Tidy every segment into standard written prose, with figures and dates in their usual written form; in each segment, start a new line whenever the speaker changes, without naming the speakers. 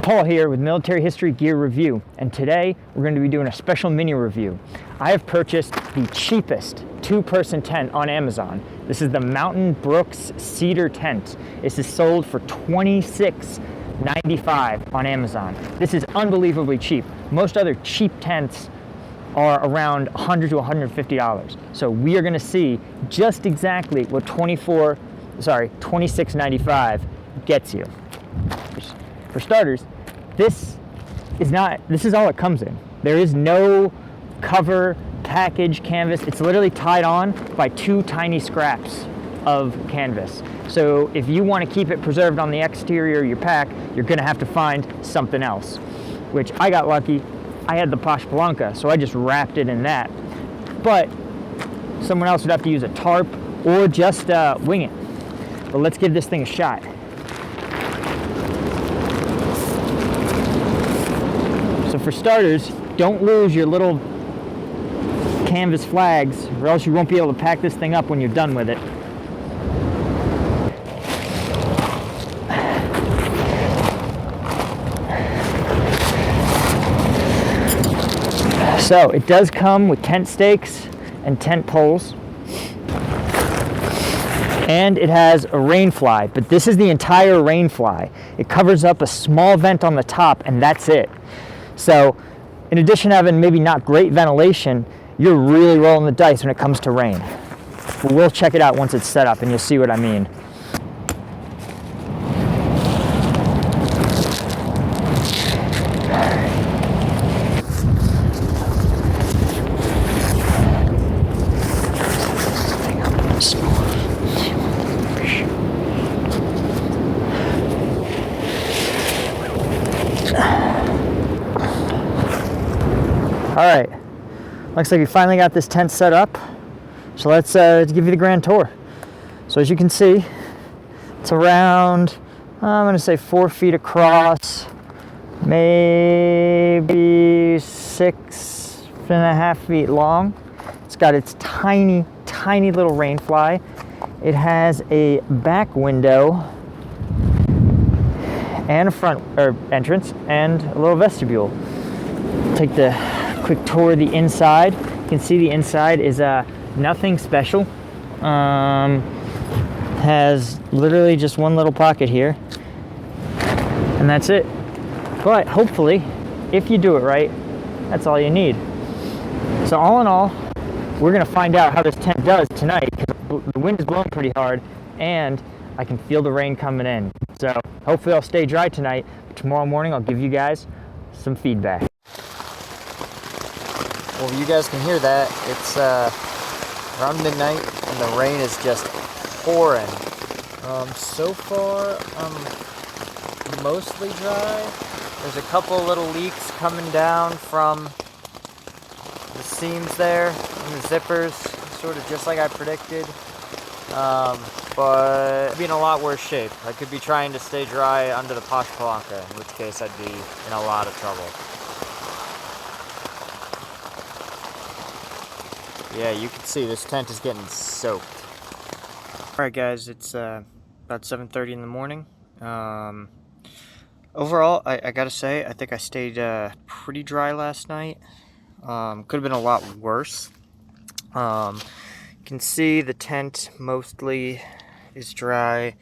Paul here with Military History Gear Review, and today we're going to be doing a special mini review. I have purchased the cheapest two-person tent on Amazon. This is the Mountain Brooks Cedar tent. This is sold for $26.95 on Amazon. This is unbelievably cheap. Most other cheap tents are around $100 to $150. So we are going to see just exactly what $26.95 gets you. For starters, this is all it comes in. There is no cover, package, canvas. It's literally tied on by two tiny scraps of canvas. So if you want to keep it preserved on the exterior of your pack, you're going to have to find something else, which I got lucky. I had the Posh Blanca, so I just wrapped it in that. But someone else would have to use a tarp or just wing it. But let's give this thing a shot. So for starters, don't lose your little canvas flags, or else you won't be able to pack this thing up when you're done with it. So it does come with tent stakes and tent poles, and it has a rain fly, but this is the entire rain fly. It covers up a small vent on the top, and that's it. So in addition to having maybe not great ventilation, you're really rolling the dice when it comes to rain. But we'll check it out once it's set up and you'll see what I mean. All right, looks like we finally got this tent set up. So let's give you the grand tour. So as you can see, it's around, I'm gonna say 4 feet across, maybe 6.5 feet long. It's got its tiny, tiny little rain fly. It has a back window and a front entrance and a little vestibule. Take the quick tour of the inside. You can see the inside is nothing special. Has literally just one little pocket here, and that's it. But hopefully, if you do it right, that's all you need. So all in all, we're gonna find out how this tent does tonight, because the wind is blowing pretty hard, and I can feel the rain coming in. So hopefully I'll stay dry tonight. But tomorrow morning, I'll give you guys some feedback. Well, you guys can hear that. It's around midnight and the rain is just pouring. So far, I'm mostly dry. There's a couple little leaks coming down from the seams there and the zippers, sort of just like I predicted. But I'd be in a lot worse shape. I could be trying to stay dry under the Posh Blanca, in which case I'd be in a lot of trouble. Yeah, you can see this tent is getting soaked. Alright guys, it's about 7:30 in the morning. Overall, I gotta say, I think I stayed pretty dry last night. Could have been a lot worse. You can see the tent mostly is dry,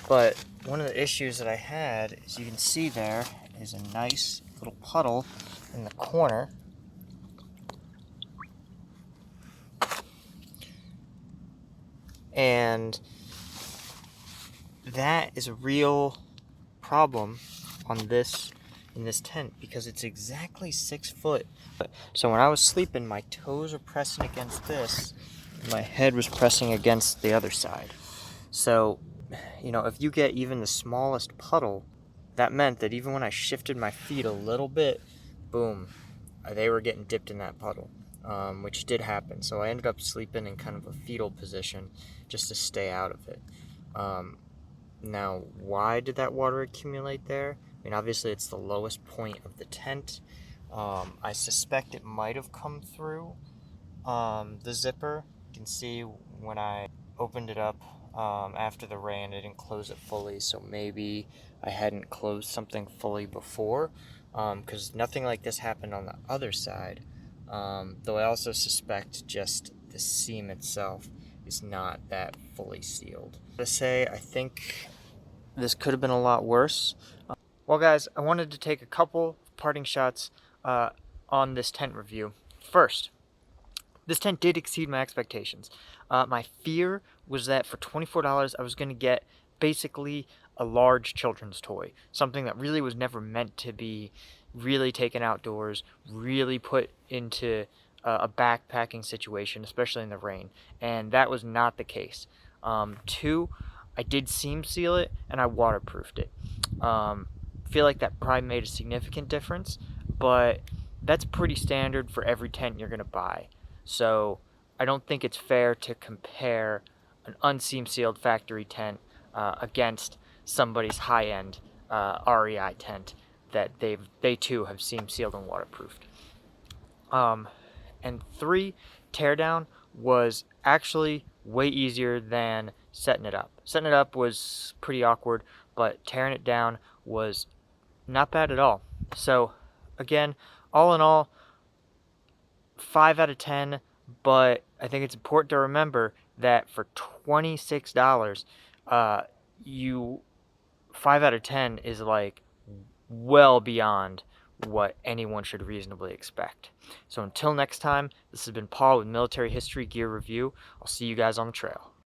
but one of the issues that I had is you can see there is a nice little puddle in the corner. And that is a real problem in this tent, because it's exactly 6 foot. So when I was sleeping, my toes were pressing against this, and my head was pressing against the other side. So, you know, if you get even the smallest puddle, that meant that even when I shifted my feet a little bit, boom, they were getting dipped in that puddle. Which did happen. So I ended up sleeping in kind of a fetal position just to stay out of it. Now, why did that water accumulate there? I mean, obviously it's the lowest point of the tent. I suspect it might have come through the zipper. You can see when I opened it up, after the rain. I didn't close it fully, so maybe I hadn't closed something fully before, because nothing like this happened on the other side. Though I also suspect just the seam itself is not that fully sealed. To say, I think this could have been a lot worse. Well, guys, I wanted to take a couple parting shots on this tent review. First, this tent did exceed my expectations. My fear was that for $24 I was going to get basically a large children's toy, something that really was never meant to be really taken outdoors, really put into a backpacking situation, especially in the rain, and that was not the case. Two, I did seam seal it and I waterproofed it. Feel like that probably made a significant difference, but that's pretty standard for every tent you're going to buy. So I don't think it's fair to compare an unseam sealed factory tent against somebody's high-end REI tent that they too have seam sealed and waterproofed. And three, teardown was actually way easier than setting it up. Setting it up was pretty awkward, but tearing it down was not bad at all. So again, all in all, 5 out of 10, but I think it's important to remember that for $26, you 5 out of 10 is like well beyond what anyone should reasonably expect. So until next time, this has been Paul with Military History Gear Review. I'll see you guys on the trail.